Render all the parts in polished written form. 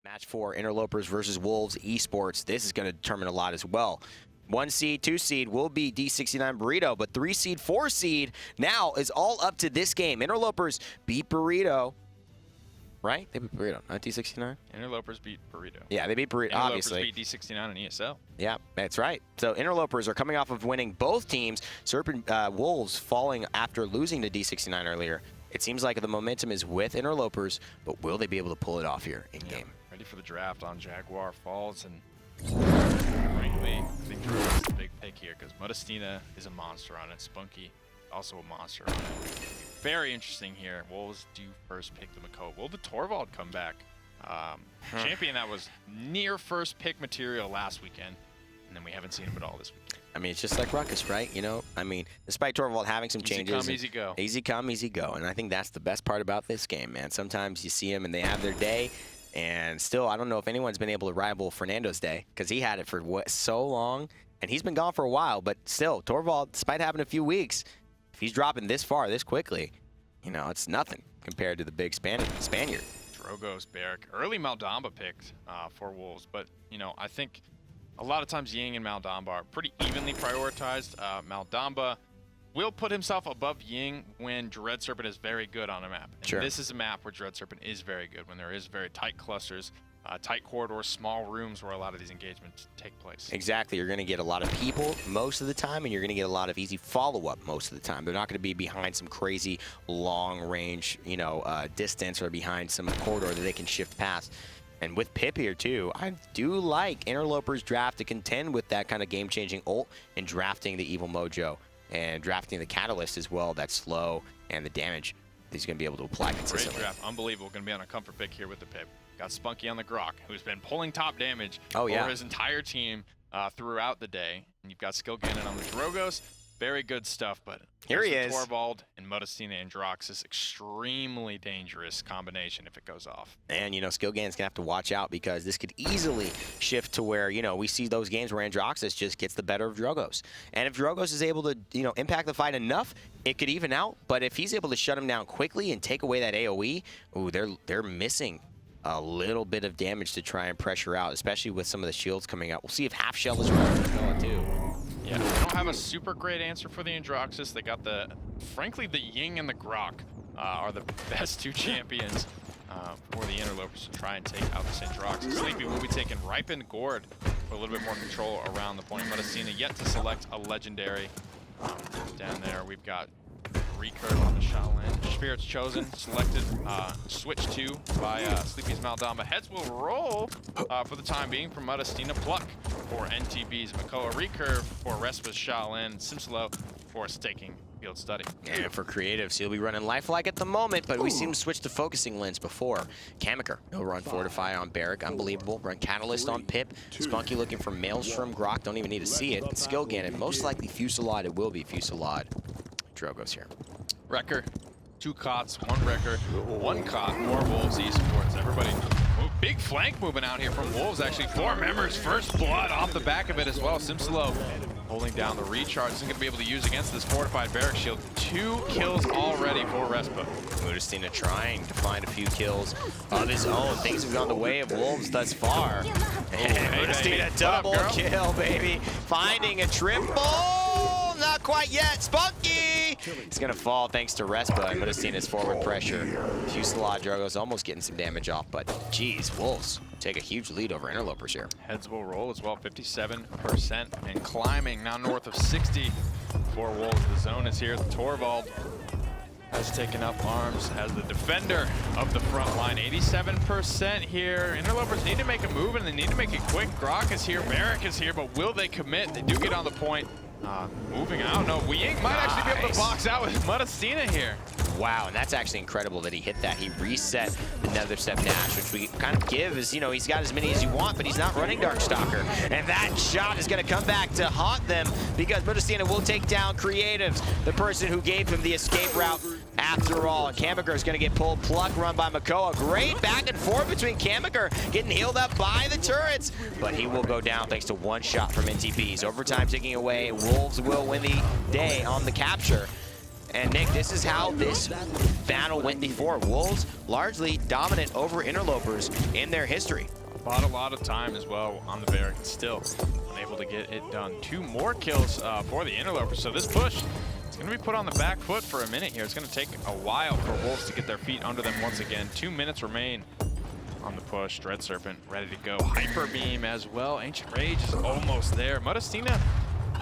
Match 4, Interlopers versus Wolves Esports. This is going to determine a lot as well. 1 seed, 2 seed will be D69 Burrito, but 3 seed, 4 seed now is all up to this game. Interlopers beat Burrito, right? They beat Burrito, not D69? Interlopers beat Burrito. Yeah, they beat Burrito, obviously. Interlopers beat D69 and ESL. Yeah, that's right. So Interlopers are coming off of winning both teams. Wolves falling after losing to D69 earlier. It seems like the momentum is with Interlopers, but will they be able to pull it off here in game? Ready for the draft on Jaguar Falls, and frankly, I think Drew is the big pick here because Mutustiina is a monster on it. Spunkki, also a monster on it. Very interesting here. Wolves do first pick the Makoa. Will the Torvald come back? Champion that was near first pick material last weekend, and then we haven't seen him at all this weekend. I mean, it's just like Ruckus, right? You know, I mean, despite Torvald having some changes. Easy come, easy go. Easy come, easy go. And I think that's the best part about this game, man. Sometimes you see them and they have their day, and still, I don't know if anyone's been able to rival Fernando's day, because he had it for so long, and he's been gone for a while, but still, Torvald, despite having a few weeks, if he's dropping this far, this quickly, you know, it's nothing compared to the big Spaniard. Drogos, Barrick. Early Maldamba picked for Wolves, but, you know, I think a lot of times Ying and Maldamba are pretty evenly prioritized. Maldamba will put himself above Ying when Dread Serpent is very good on a map. And sure. This is a map where Dread Serpent is very good, when there is very tight clusters, tight corridors, small rooms where a lot of these engagements take place. Exactly. You're going to get a lot of people most of the time, and you're going to get a lot of easy follow-up most of the time. They're not going to be behind some crazy long-range, you know, distance or behind some corridor that they can shift past. And with Pip here, too, I do like Interlopers draft to contend with that kind of game-changing ult and drafting the Evil Mojo and drafting the Catalyst as well, that slow and the damage that he's going to be able to apply consistently. Great draft. Unbelievable. Going to be on a comfort pick here with the Pip. Got Spunkki on the Grok, who's been pulling top damage for his entire team throughout the day. And you've got skillganon on the Drogos. Very good stuff, but here he is. Torvald and Mutustiina and Drox is extremely dangerous combination if it goes off. And, you know, skillganon's going to have to watch out because this could easily shift to where, you know, we see those games where Androxus just gets the better of Drogos. And if Drogos is able to, you know, impact the fight enough, it could even out. But if he's able to shut him down quickly and take away that AoE, ooh, they're missing a little bit of damage to try and pressure out, especially with some of the shields coming out. We'll see if Half Shell is going too. Yeah, they don't have a super great answer for the Androxus. They got frankly, the Ying and the Grok are the best two champions for the Interlopers to try and take out this Androxus. Sleepy will be taking Ripened Gourd for a little bit more control around the point. Mutustiina yet to select a legendary. Down there, we've got Recurve on the Shaolin. Spirit's chosen, selected, switched to by Sleepy's Maldamba. Heads will roll for the time being for Mutustiina. Pluck for NTBees. Makoa Recurve for Respa's Shaolin. Simsiloo for Staking Field Study. And for creatives, he'll be running Lifelike at the moment, but we see him switch to Focusing Lens before. Kamyker, he'll run Fortify on Barrick, unbelievable. Run Catalyst on Pip. Spunkki looking for Maelstrom. Grok, don't even need to see it. Skillganon, most likely Fusillade, it will be Fusillade. Drogos here. Wrecker, 2 cots, 1 Wrecker, 1 cot, more Wolves Esports. Everybody, big flank movement out here from Wolves, actually. 4 members, first blood off the back of it as well. Simsiloo holding down the recharge. Isn't going to be able to use against this fortified barrack shield. 2 kills already for Respa. Mutustiina trying to find a few kills of his own. Things have gone the way of Wolves thus far. And Mutustiina double kill, baby. Finding a triple. Not quite yet. Spunkki! He's going to fall thanks to Respa and Mutustiina's forward pressure. Fusillade Drogos almost getting some damage off, but geez, Wolves take a huge lead over Interlopers here. Heads will roll as well, 57%, and climbing now north of 60 for Wolves. The zone is here. The Torvald has taken up arms as the defender of the front line. 87% here. Interlopers need to make a move, and they need to make it quick. Grok is here, Barrick is here, but will they commit? They do get on the point. Moving out. No, Ying might actually be able to box out with Mutustiina here. Wow, and that's actually incredible that he hit that. He reset the Nether Step Dash, which we kind of give as, you know, he's got as many as you want, but he's not running Darkstalker. And that shot is going to come back to haunt them because Mutustiina will take down Creatives, the person who gave him the escape route after all. And Kamyker is going to get pulled. Pluck run by Makoa. Great back and forth between Kamyker getting healed up by the turrets, but he will go down thanks to 1 shot from NTBees. Overtime ticking away. Wolves will win the day on the capture. And Nick, this is how this battle went before. Wolves largely dominant over Interlopers in their history. Bought a lot of time as well on the barrack, still unable to get it done. 2 more kills for the Interlopers. So this push, it's going to be put on the back foot for a minute here. It's going to take a while for Wolves to get their feet under them once again. 2 minutes remain on the push. Dread Serpent ready to go. Hyper Beam as well. Ancient Rage is almost there. Mutustiina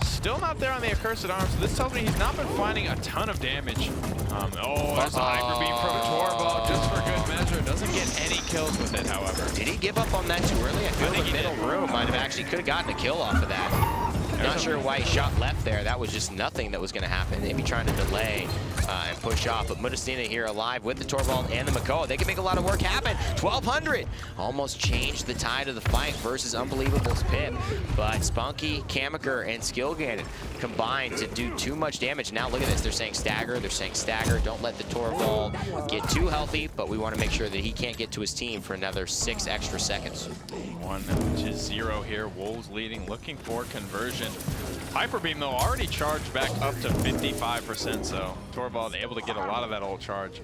still not there on the Accursed Arm, so this tells me he's not been finding a ton of damage. There's a Hyper Beam from Torvald just for good measure. Doesn't get any kills with it, however. Did he give up on that too early? I feel the middle room might have actually could have gotten a kill off of that. Not sure why he shot left there. That was just nothing that was going to happen. Maybe trying to delay and push off. But Mutustiina here alive with the Torvald and the Makoa. They can make a lot of work happen. 1,200 almost changed the tide of the fight versus Unbelievable's Pip. But Spunkki, Kamyker, and skillganon combined to do too much damage. Now look at this. They're saying stagger. They're saying stagger. Don't let the Torvald get too healthy, but we want to make sure that he can't get to his team for another 6 extra seconds. 1-0 here. Wolves leading, looking for conversion. Hyper Beam, though, already charged back up to 55%, so Torvald able to get a lot of that ult charge.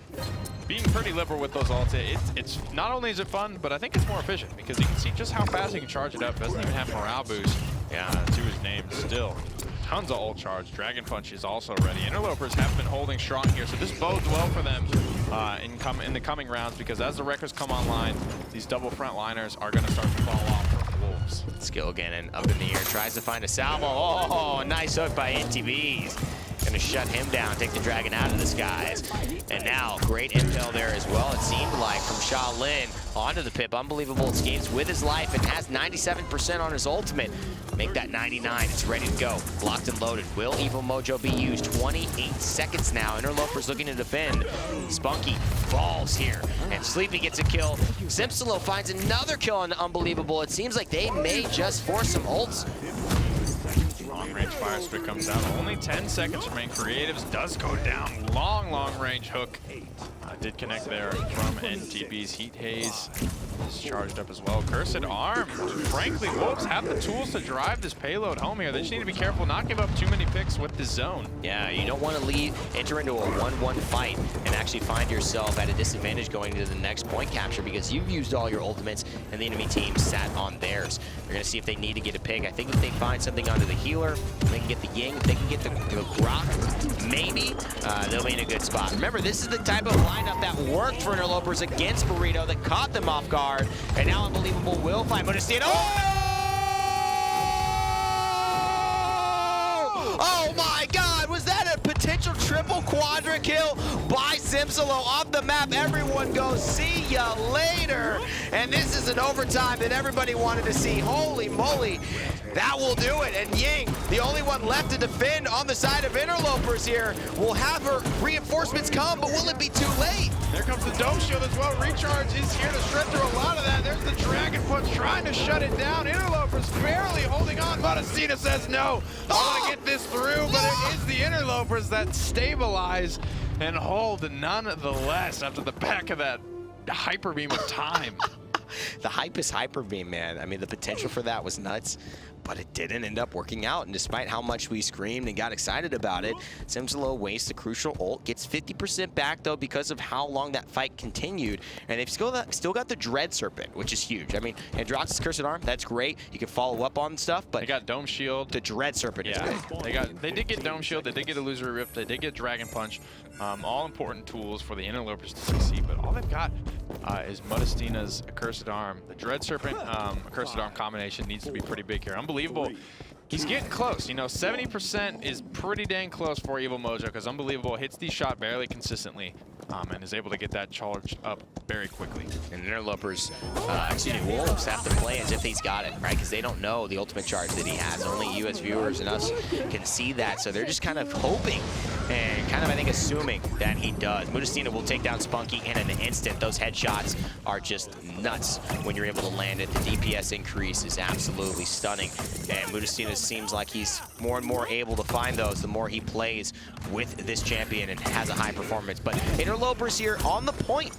Being pretty liberal with those ults, it's not only is it fun, but I think it's more efficient because you can see just how fast he can charge it up. Doesn't even have morale boost to his name still. Tons of ult charge. Dragon Punch is also ready. Interlopers have been holding strong here, so this bodes well for them in the coming rounds because as the Wreckers come online, these double frontliners are going to start to fall off for Wolves. Skillganon up in the air, tries to find a salvo. Oh, nice hook by NTBees. Gonna shut him down, take the dragon out of the skies. And now, great intel there as well, it seemed like, from Shaolin onto the Pip. Unbelievable escapes with his life and has 97% on his ultimate. Make that 99, it's ready to go. Locked and loaded. Will Evil Mojo be used? 28 seconds now. Interlopers looking to defend. Spunkki falls here, and Sleepy gets a kill. Simsiloo finds another kill on Unbelievable. It seems like they may just force some ults. Long range fire spit comes out. Only 10 seconds remain. Creatives does go down. Long range hook. Did connect there from NTBees. Heat Haze is charged up as well. Cursed Arm. Frankly, Wolves have the tools to drive this payload home here. They just need to be careful, not give up too many picks with the zone. Yeah, you don't want to enter into a 1-1 fight and actually find yourself at a disadvantage going into the next point capture because you've used all your ultimates and the enemy team sat on theirs. They're going to see if they need to get a pick. I think if they find something onto the healer, they can get the Ying, if they can get the Grok, maybe they'll be in a good spot. Remember, this is the type of lineup that worked for Interlopers against Burrito that caught them off guard, and now Unbelievable will find Mutustiina. Oh my God, was that a potential triple quadra kill by Simsiloo off the map? Everyone goes, see ya later. And this is an overtime that everybody wanted to see. Holy moly, that will do it. And Ying, the only one left to defend on the side of Interlopers here, will have her reinforcements come, but will it be too late? There comes the Dome Shield as well. Recharge is here to shred through a lot of that. There's the Dragon Punch trying to shut it down. Interlopers barely holding on. Mutustiina says no. I want to get this through, but it is the Interlopers that stabilize and hold nonetheless after the back of that Hyper Beam of time. The hype is Hyper Beam, man. I mean, the potential for that was nuts, but it didn't end up working out. And despite how much we screamed and got excited about it, Simsiloo wastes the crucial ult, gets 50% back, though, because of how long that fight continued. And they've still got the Dread Serpent, which is huge. I mean, Androx's Cursed Arm, that's great. You can follow up on stuff, but they got Dome Shield. The Dread Serpent is big. They did get Dome Shield, they did get Illusory Rip, they did get Dragon Punch. All important tools for the Interlopers to succeed, but all they've got is Mutustiina's Accursed Arm. The Dread Serpent Accursed Arm combination needs to be pretty big here. Unbelievable. He's getting close. You know, 70% is pretty dang close for Evil Mojo because Unbelievable hits these shots barely consistently and is able to get that charged up very quickly. And Interlopers, Wolves have to play as if he's got it, right? Because they don't know the ultimate charge that he has. Only US viewers and us can see that. So they're just kind of hoping and kind of, I think, assuming that he does. Mutustiina will take down Spunkki, and in an instant, those headshots are just nuts when you're able to land it. The DPS increase is absolutely stunning. And Mutustiina seems like he's more and more able to find those the more he plays with this champion and has a high performance. But Interlopers here on the point,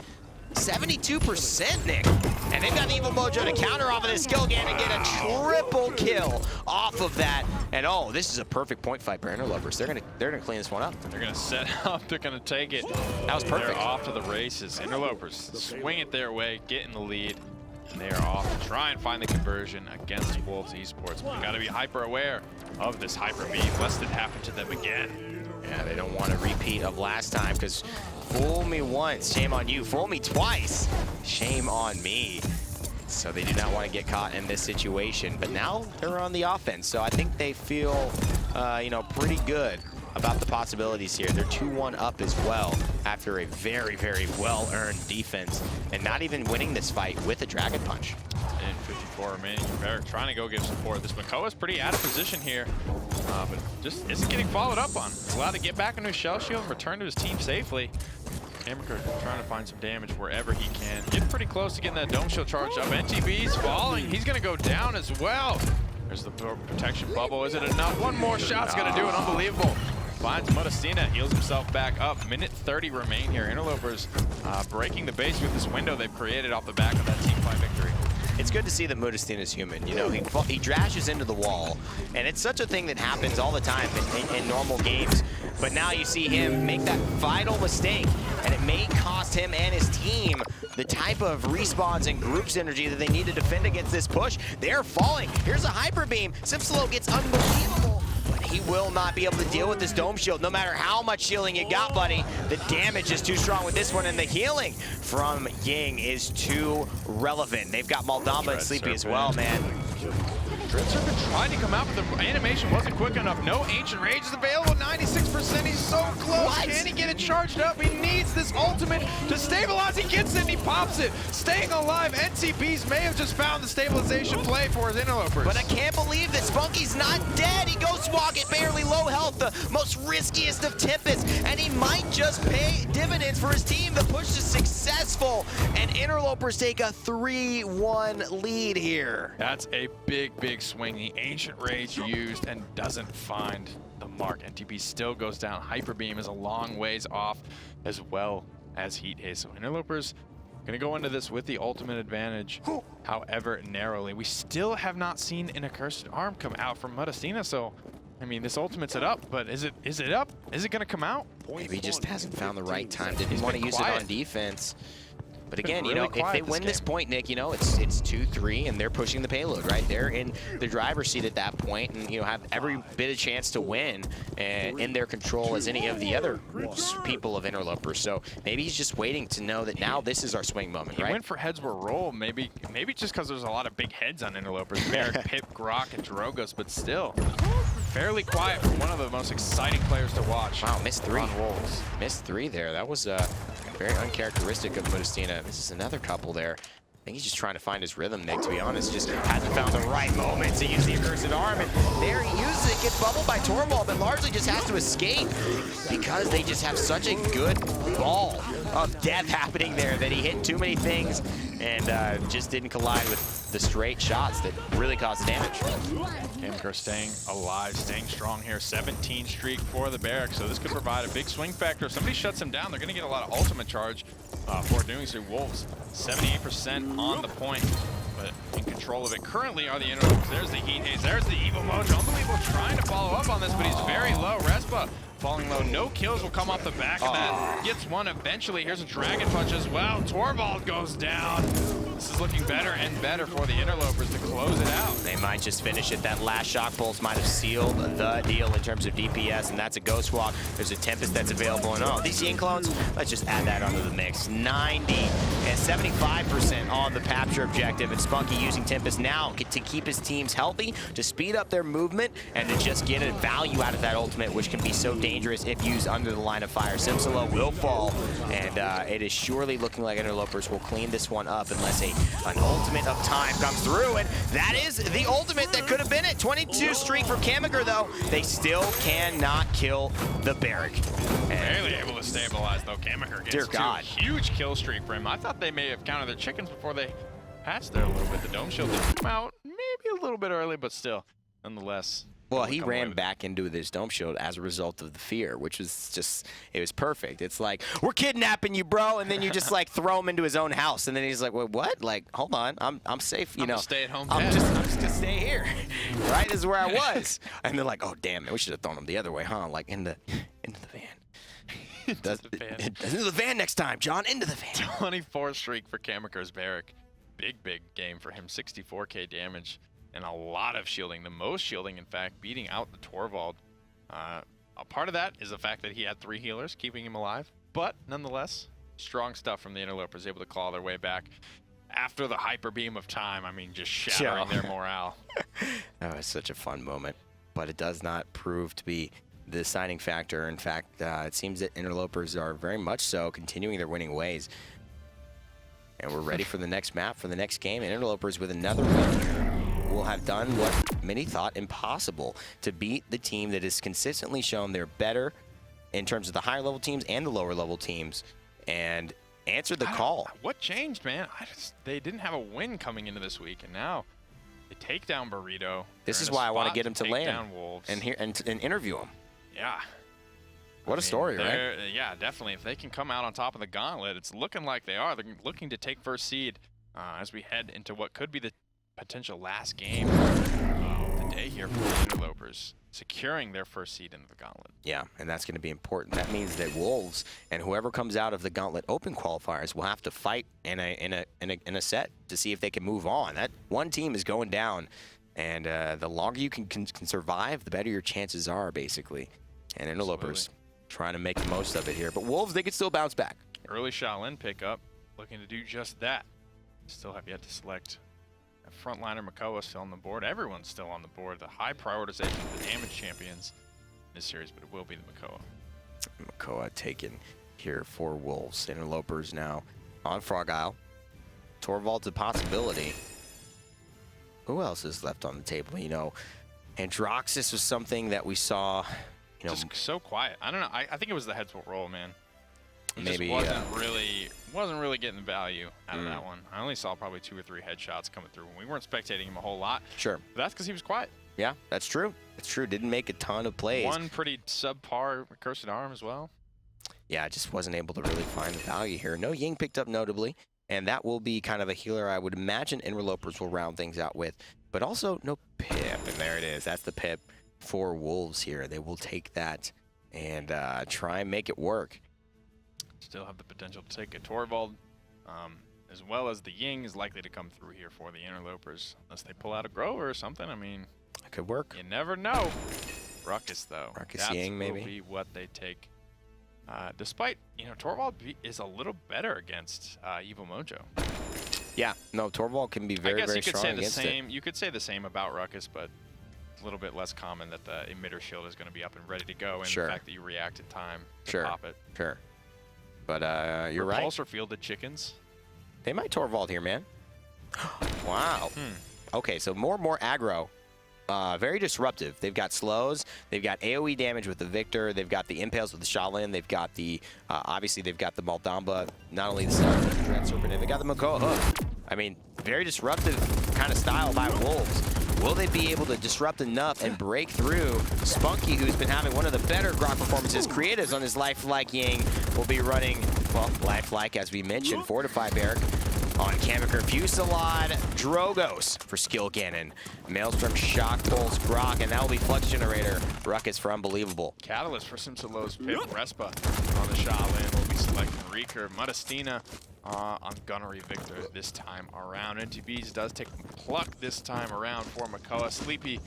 72%, Nick. And And they've got the Evil Mojo to counter off of this skillganon and get a triple kill off of that. And oh, this is a perfect point fight for Interlopers. They're gonna clean this one up. They're gonna set up, they're gonna take it. That was perfect. They're off to the races. Interlopers swing it their way, get in the lead. And they are off to try and find the conversion against Wolves Esports. But we gotta be hyper aware of this hyper beam, lest it happen to them again. Yeah, they don't want a repeat of last time, because fool me once, shame on you. Fool me twice, shame on me. So they do not want to get caught in this situation. But now they're on the offense, so I think they feel, you know, pretty good about the possibilities here. They're 2-1 up as well after a very, very well-earned defense and not even winning this fight with a Dragon Punch. And 54 remaining. Kamyker trying to go give support. This Makoa's pretty out of position here, but just isn't getting followed up on. He's allowed to get back into his shell shield and return to his team safely. Kamyker trying to find some damage wherever he can. Getting pretty close to getting that dome shield charged up. NTBees falling. He's going to go down as well. There's the protection bubble. Is it enough? One more shot's going to do it. Unbelievable. Finds Mutustiina, heals himself back up. Minute 30 remain here. Interlopers breaking the base with this window they've created off the back of that team fight victory. It's good to see that Mutustiina is human. You know, he drashes into the wall, and it's such a thing that happens all the time in normal games. But now you see him make that vital mistake, and it may cost him and his team the type of respawns and group synergy that they need to defend against this push. They're falling. Here's a hyper beam. Simsiloo gets unbelievable. He will not be able to deal with this dome shield, no matter how much shielding you got, buddy. The damage is too strong with this one, and the healing from Ying is too relevant. They've got Maldamba and Sleepy as well, man. Dread Serpent tried to come out, but the animation wasn't quick enough. No Ancient Rage is available, 96%. He's so close. What? Can he get it charged up? He needs this ultimate to stabilize. He gets it and he pops it. Staying alive, NTBees may have just found the stabilization play for his Interlopers. But I can't believe that Spunkky's not dead. He goes walk it, barely low health, the most riskiest of Tempests, and he might just pay dividends for his team. The push is successful, and Interlopers take a 3-1 lead here. That's a big swing. The Ancient Rage used and doesn't find the mark. NTB still goes down. Hyper Beam is a long ways off, as well as Heat Haze. So Interlopers gonna go into this with the ultimate advantage, however narrowly. We still have not seen an Accursed Arm come out from Mutustiina, so I mean, this ultimate's it up, but is it up? Is it gonna come out? Maybe he just hasn't found the right time. Didn't want to use it on defense. But again, you know, if they win this point, Nick, you know, it's 2-3, and they're pushing the payload, right? They're in the driver's seat at that point, and, you know, have every bit of chance to win, and in their control as any of the other people of Interlopers. So maybe he's just waiting to know that now this is our swing moment, right? He went for heads were roll, maybe just because there's a lot of big heads on Interlopers. Merrick, Pip, Grok, and Drogos, but still fairly quiet for one of the most exciting players to watch. Wow, missed 3. On Wolves. Missed 3 there. That was very uncharacteristic of Mutustiina. This is another couple there. I think he's just trying to find his rhythm, Nick, to be honest. Just hasn't found the right moment to use the Accursed Arm. And there he uses it, gets bubbled by Torvald, but largely just has to escape because they just have such a good ball of death happening there that he hit too many things and just didn't collide with the straight shots that really caused damage. Kamyker staying alive, staying strong here. 17 streak for the Barracks, so this could provide a big swing factor. If somebody shuts him down, they're going to get a lot of ultimate charge for doing so. Wolves, 78% on the point, but in control of it currently are the Interlopers. There's the Heat Haze, there's the Evil Mojo. Unbelievable trying to follow up on this, but he's very low. Respa falling low. No kills will come off the back of that. Gets one eventually. Here's a Dragon Punch as well. Torvald goes down. This is looking better and better for the Interlopers to close it out. They might just finish it. That last Shock Pulse might have sealed the deal in terms of DPS, and that's a Ghost Walk. There's a Tempest that's available, and these Ying clones, let's just add that onto the mix. 90 and 75% on the capture objective, and Spunkky using Tempest now to keep his teams healthy, to speed up their movement, and to just get a value out of that ultimate, which can be so dangerous if used under the line of fire. Simsiloo will fall, and it is surely looking like Interlopers will clean this one up unless an ultimate of time comes through, and that is the ultimate that could have been it. 22 streak for Kamyker, though. They still cannot kill the Barrack. Barely able to stabilize, though. Kamyker gets God. Huge kill streak for him. I thought they may have counted their chickens before they hatched there a little bit. The dome shield did come out maybe a little bit early, but still, nonetheless. Well, he ran back into this dome shield as a result of the fear, which was just, it was perfect. It's like, we're kidnapping you, bro, and then you just like throw him into his own house, and then he's like, well, what? Like, hold on, I'm safe, you know. Stay at home. I'm just gonna stay here. Right, this is where I was. And they're like, oh damn, man, we should have thrown him the other way, huh? Like into the van. Into the van next time, John. Into the van. 24 streak for Kamyker's Barrack. Big game for him. 64k damage and a lot of shielding. The most shielding, in fact, beating out the Torvald. A part of that is the fact that he had 3 healers keeping him alive. But nonetheless, strong stuff from the Interlopers, able to claw their way back after the hyper beam of time. I mean, just shattering their morale. That was such a fun moment, but it does not prove to be the deciding factor. In fact, it seems that Interlopers are very much so continuing their winning ways. And we're ready for the next map, for the next game. And Interlopers with another win here will have done what many thought impossible, to beat the team that has consistently shown they're better in terms of the higher level teams and the lower level teams, and answered the call. What changed, man? They didn't have a win coming into this week, and now they take down Burrito. This is why I want to get him to land and interview him. Yeah. What a story, right? Yeah, definitely. If they can come out on top of the gauntlet, it's looking like they are. They're looking to take first seed as we head into what could be the potential last game of the day here for the Interlopers, securing their first seed into the gauntlet. Yeah, and that's going to be important. That means that Wolves and whoever comes out of the gauntlet open qualifiers will have to fight in a set to see if they can move on. That one team is going down, and the longer you can survive, the better your chances are, basically. And Interlopers trying to make the most of it here. But Wolves, they can still bounce back. Early Shaolin pickup, looking to do just that. Still have yet to select a frontliner. Makoa still on the board. Everyone's still on the board. The high prioritization of the damage champions in this series, but it will be the Makoa. Makoa taken here for Wolves. Interlopers now on Frog Isle. Torvald's a possibility. Who else is left on the table? You know, Androxus was something that we saw. You know, just so quiet. I don't know. I think it was the heads will roll, man. He maybe just wasn't really getting the value out of that one. I only saw probably 2 or 3 headshots coming through. We weren't spectating him a whole lot. Sure. But that's because he was quiet. Yeah, that's true. It's true. Didn't make a ton of plays. One pretty subpar Cursed Arm as well. Yeah, just wasn't able to really find the value here. No Ying picked up notably, and that will be kind of a healer I would imagine Interlopers will round things out with. But also no Pip, and there it is. That's the Pip for Wolves here. They will take that and try and make it work. Still have the potential to take a Torvald, as well as the Ying is likely to come through here for the Interlopers, unless they pull out a Grover or something. I mean, it could work. You never know. Ruckus, though. Ruckus Ying, maybe. Will be what they take. Despite, you know, Torvald is a little better against Evil Mojo. Yeah, no, Torvald can be very strong against it. You could say the same about Ruckus, but a little bit less common that the emitter shield is going to be up and ready to go, and the fact that you react in time to pop it. Sure. But you're right. Repulsor fielded chickens. They might Torvald here, man. Wow. Okay, so more aggro. Very disruptive. They've got slows. They've got AoE damage with the Victor. They've got the impales with the Shaolin. They've got the, obviously, they've got the Maldamba. Not only the Dread Serpent, they've got the Makoa Hook. I mean, very disruptive kind of style by Wolves. Will they be able to disrupt enough and break through? Spunkki, who's been having one of the better Grok performances, creatives on his lifelike Ying, will be running, well, lifelike, as we mentioned, Fortify Barrack on Kamyker, Fusillade, Drogos for Skillganon, Maelstrom, Shock Pulse, Grok, and that will be Flux Generator, Ruckus for Unbelievable. Catalyst for Simsiloo's Pip, Respa on the Shaolin. We'll be selecting Reeker, Mutustiina on Gunnery Victor this time around. NTBees does take Pluck this time around for Makoa. Sleepy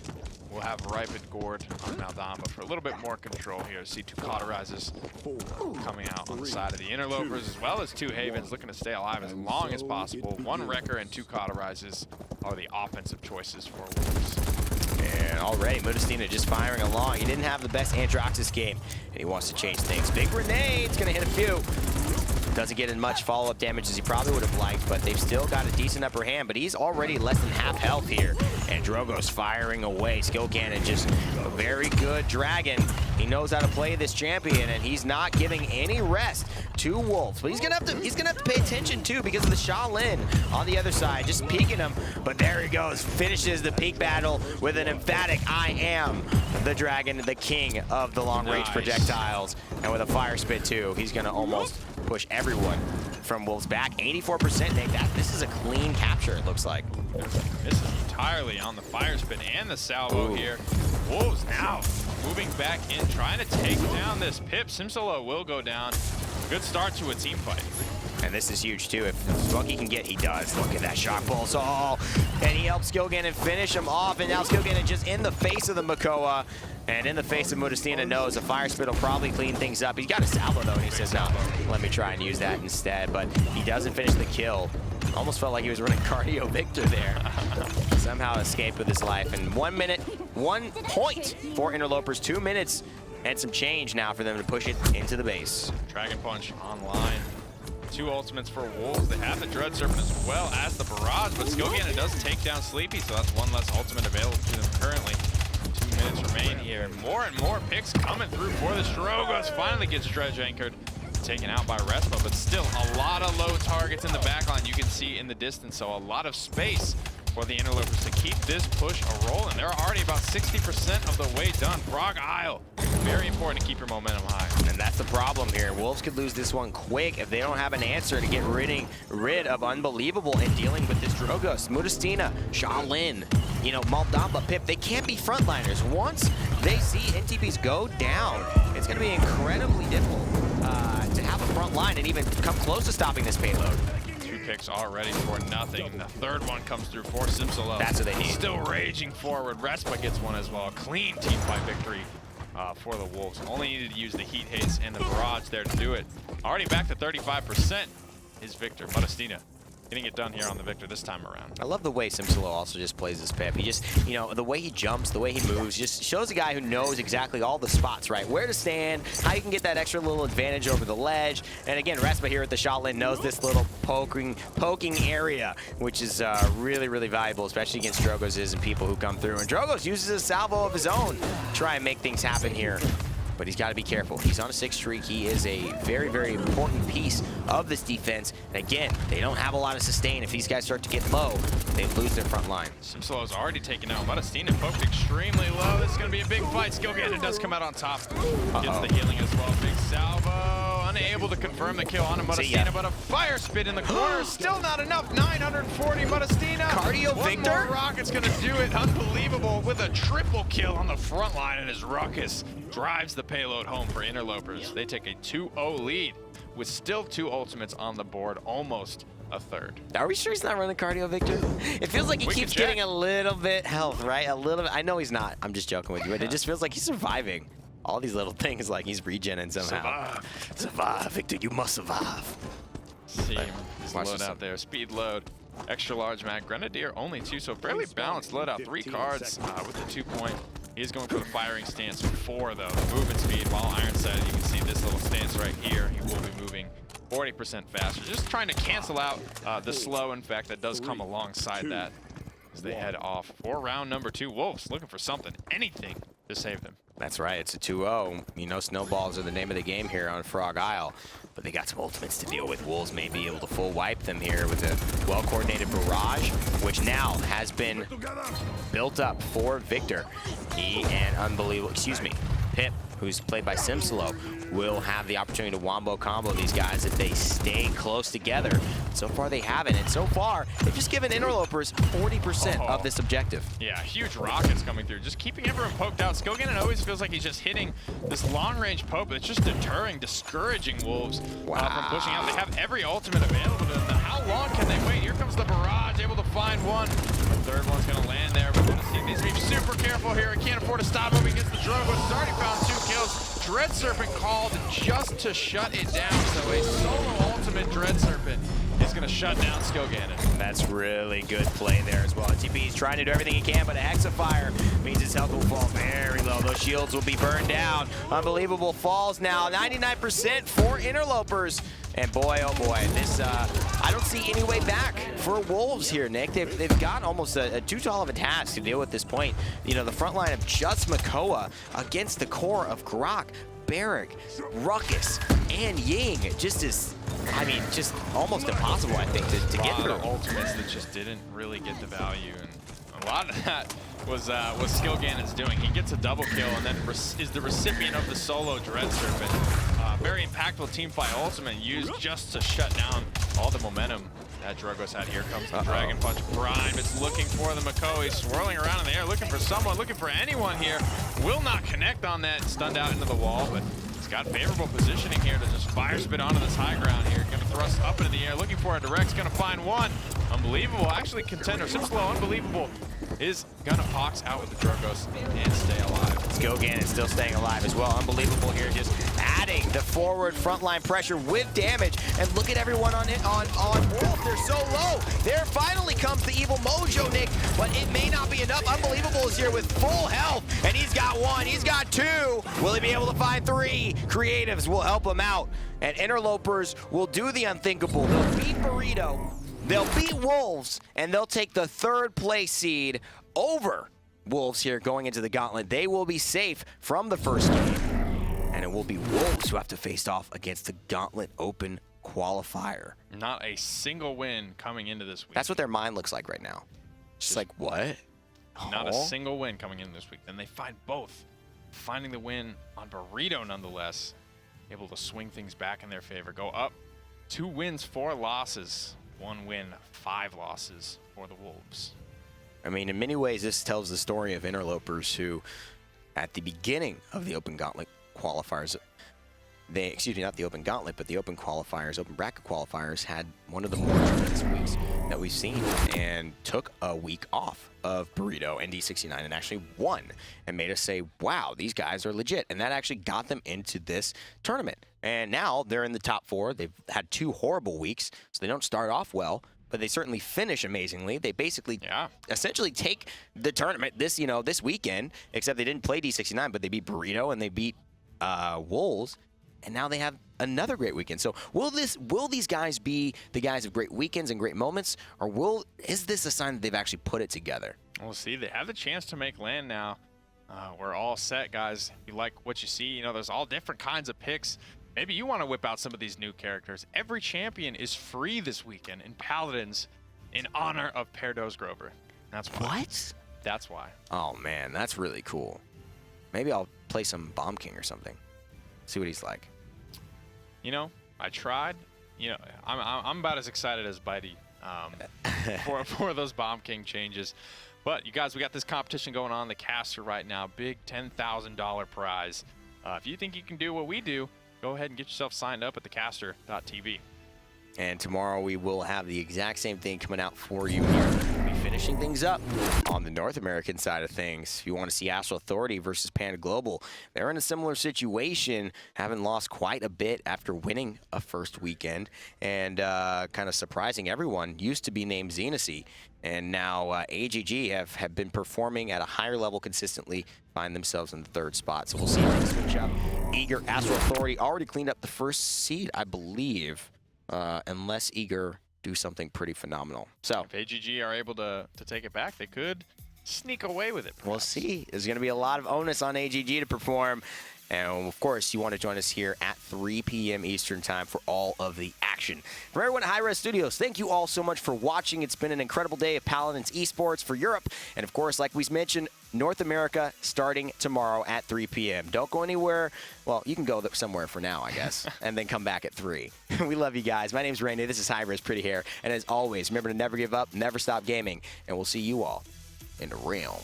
will have Ripened Gourd on Maldamba for a little bit more control here. See 2 Cauterizes coming out on the side of the Interlopers, as well as 2 Havens looking to stay alive as long as possible. 1 Wrecker and 2 Cauterizes are the offensive choices for Wolves. And already, Mutustiina just firing along. He didn't have the best Androxus game, and he wants to change things. Big Grenade's gonna hit a few. Doesn't get as much follow-up damage as he probably would have liked, but they've still got a decent upper hand, but he's already less than half health here. And Drogo's firing away. Skillganon just a very good dragon. He knows how to play this champion, and he's not giving any rest to Wolves. But he's gonna have to pay attention too because of the Shaolin on the other side, just peeking him. But there he goes, finishes the peak battle with an emphatic "I am the dragon, the king of the long-range projectiles," and with a fire spit too. He's gonna almost push everyone from Wolves back. 84%. This is a clean capture, it looks like. This is entirely on the fire spin and the salvo here. Wolves now moving back in, trying to take down this Pip. Simsiloo will go down. Good start to a team fight. And this is huge too. If spunkki can get, he does. Look at that shock pulse. Oh, and he helps skillganon finish him off. And now skillganon just in the face of the Makoa. And in the face of Mutustiina knows a fire spit will probably clean things up. He's got a salvo though, and he says, no, let me try and use that instead. But he doesn't finish the kill. Almost felt like he was running cardio Victor there. Somehow escaped with his life. And 1 minute, 1 point for Interlopers. 2 minutes and some change now for them to push it into the base. Dragon Punch online. 2 ultimates for Wolves. They have the Dread Serpent as well as the Barrage, but skillganon does take down Sleepy, so that's 1 less ultimate available to them currently. 2 minutes remain here. More and more picks coming through for the Strogos. Finally gets Dredge anchored. Taken out by Respa, but still a lot of low targets in the backline you can see in the distance, so a lot of space for the Interlopers to keep this push a-rolling. They're already about 60% of the way done. Frog Isle, very important to keep your momentum high. And that's the problem here. Wolves could lose this one quick if they don't have an answer to get rid of Unbelievable and dealing with this Drogos. Mutustiina, Shaolin, you know, Maldamba, Pip, they can't be frontliners. Once they see NTBees go down, it's going to be incredibly difficult to have a front line and even come close to stopping this payload. 2 picks already for nothing. The 3rd one comes through for Simsiloo. That's what they need. Still raging forward. Respa gets one as well. Clean team fight victory for the Wolves. Only needed to use the Heat Haze and the Barrage there to do it. Already back to 35% is Victor. Mutustiina getting it done here on the Victor this time around. I love the way Simsiloo also just plays this Pip. He just, you know, the way he jumps, the way he moves, just shows a guy who knows exactly all the spots, right? Where to stand, how you can get that extra little advantage over the ledge. And again, Respa here at the Shaolin knows this little poking area, which is really, really valuable, especially against Drogos and people who come through. And Drogos uses a salvo of his own to try and make things happen here. But he's got to be careful. He's on a 6 streak. He is a very, very important piece of this defense. And again, they don't have a lot of sustain. If these guys start to get low, they lose their front line. Simsiloo's already taken out. Mutustiina poked extremely low. This is going to be a big fight. skillganon does come out on top. Gets the healing as well. Big salvo. Unable to confirm the kill on Mutustiina, but a fire spit in the corner. Still not enough. 940 Mutustiina. Cardio Victor. One more rocket's going to do it. Unbelievable with a triple kill on the front line, and his Ruckus drives the payload home for Interlopers. They take a 2-0 lead with still 2 ultimates on the board, almost a 3rd. Are we sure he's not running cardio, Victor? It feels like he keeps getting a little bit health, right? A little bit. I know he's not. I'm just joking with you, but it just feels like he's surviving. All these little things, like he's regenning somehow. Survive, Victor. You must survive. See his load out there. Speed load. Extra large mag. Grenadier only 2, so fairly balanced loadout. 3 cards with the 2-point. He's going for the firing stance 4, though. The movement speed, while iron-sided, you can see this little stance right here. He will be moving 40% faster. Just trying to cancel out the slow, in fact, that does come alongside that as they head off for round number 2. Wolves looking for something, anything to save them. That's right. It's a 2-0. You know, snowballs are the name of the game here on Frog Isle. But they got some ultimates to deal with. Wolves may be able to full wipe them here with a well-coordinated barrage, which now has been built up for Victor. He and Unbelievable, Pip, who's played by Simsiloo, will have the opportunity to wombo combo these guys if they stay close together. So far they haven't, and so far they've just given Interlopers 40% of this objective. Yeah, huge rockets coming through, just keeping everyone poked out. skillganon always feels like he's just hitting this long-range poke, but it's just deterring, discouraging Wolves from pushing out. They have every ultimate available to them. Now, how long can they wait? Here comes the barrage, able to find one. The 3rd one's going to land there. We're going to see these be super careful here. He can't afford to stop him against the Drogos. He's already found 2 kills. Dread Serpent called just to shut it down. So a solo ultimate Dread Serpent is going to shut down skillganon. That's really good play there as well. NTBees trying to do everything he can, but a Hexafire means his health will fall very low. Those shields will be burned down. Unbelievable falls now. 99% for Interlopers. And boy, oh boy, this, I don't see any way back for Wolves here, Nick. They've got almost a too tall of a task to deal with this point. You know, the front line of just Makoa against the core of Grok, Barrick, Ruckus, and Ying. Just as, I mean, just almost impossible, I think, to get through. Ultimates that just didn't really get the value, and a lot of that was what skillganon's doing. He gets a double kill and then is the recipient of the solo Dread Serpent. Very impactful team fight ultimate used just to shut down all the momentum that Drogos had. Here comes the Dragon Punch. Prime is looking for the Mako. He's swirling around in the air, looking for someone, looking for anyone here. Will not connect on that, stunned out into the wall, but he's got favorable positioning here to just fire spit onto this high ground here. Gonna thrust up into the air, looking for a direct, gonna find one. Unbelievable, actually contender. Simsiloo, unbelievable, is gonna box out with the Drogos and stay alive. Skillganon is still staying alive as well. Unbelievable here, just adding the forward frontline pressure with damage. And look at everyone on Wolf. They're so low. There finally comes the evil mojo, Nick, but it may not be enough. Unbelievable is here with full health, and he's got one, he's got two. Will he be able to find three? Creatives will help him out, and Interlopers will do the unthinkable. They'll beat Burrito, they'll beat Wolves, and they'll take the 3rd place seed over Wolves here going into the gauntlet. They will be safe from the first game, and it will be Wolves who have to face off against the Gauntlet Open qualifier. Not a single win coming into this week. That's what their mind looks like right now. Just like, what? Not a single win coming in this week. Then they find both. Finding the win on Burrito nonetheless. Able to swing things back in their favor. Go up 2 wins, 4 losses. 1 win, 5 losses for the Wolves. I mean, in many ways, this tells the story of Interlopers who, at the beginning of the Open Gauntlet qualifiers, excuse me, not the Open Gauntlet, but the Open Qualifiers, Open Bracket Qualifiers, had one of the more tremendous weeks that we've seen and took a week off of Burrito and D69 and actually won and made us say, wow, these guys are legit. And that actually got them into this tournament. And now they're in the top 4. They've had 2 horrible weeks, so they don't start off well, but they certainly finish amazingly. They basically essentially take the tournament this weekend, except they didn't play D69, but they beat Burrito and they beat Wolves. And now they have another great weekend. So will these guys be the guys of great weekends and great moments, or is this a sign that they've actually put it together? We'll see. They have the chance to make land now. We're all set, guys. If you like what you see, there's all different kinds of picks. Maybe you want to whip out some of these new characters. Every champion is free this weekend in Paladins in honor of Perdos Grover. That's why. What? That's why. Oh, man, that's really cool. Maybe I'll play some Bomb King or something. See what he's like. I tried. I'm about as excited as Bitey for those Bomb King changes. But you guys, we got this competition going on, the caster right now. Big $10,000 prize. If you think you can do what we do, go ahead and get yourself signed up at thecaster.tv. And tomorrow we will have the exact same thing coming out for you here. We'll be finishing things up on the North American side of things. If you want to see Astral Authority versus Panda Global, they're in a similar situation, having lost quite a bit after winning a first weekend and kind of surprising everyone. Used to be named Xenasi, and now AGG have been performing at a higher level consistently, find themselves in the 3rd spot. So we'll see if they switch up. Eager Astral Authority already cleaned up the first seed, I believe. Unless Eager do something pretty phenomenal. So if AGG are able to take it back, they could sneak away with it, perhaps. We'll see. There's going to be a lot of onus on AGG to perform. And, of course, you want to join us here at 3 p.m. Eastern Time for all of the action. From everyone at Hi-Rez Studios, thank you all so much for watching. It's been an incredible day of Paladins Esports for Europe. And, of course, like we mentioned, North America starting tomorrow at 3 p.m. Don't go anywhere. Well, you can go somewhere for now, I guess, and then come back at 3. We love you guys. My name's Rainy. This is Hi-Rez Pretty Hair. And, as always, remember to never give up, never stop gaming. And we'll see you all in the realm.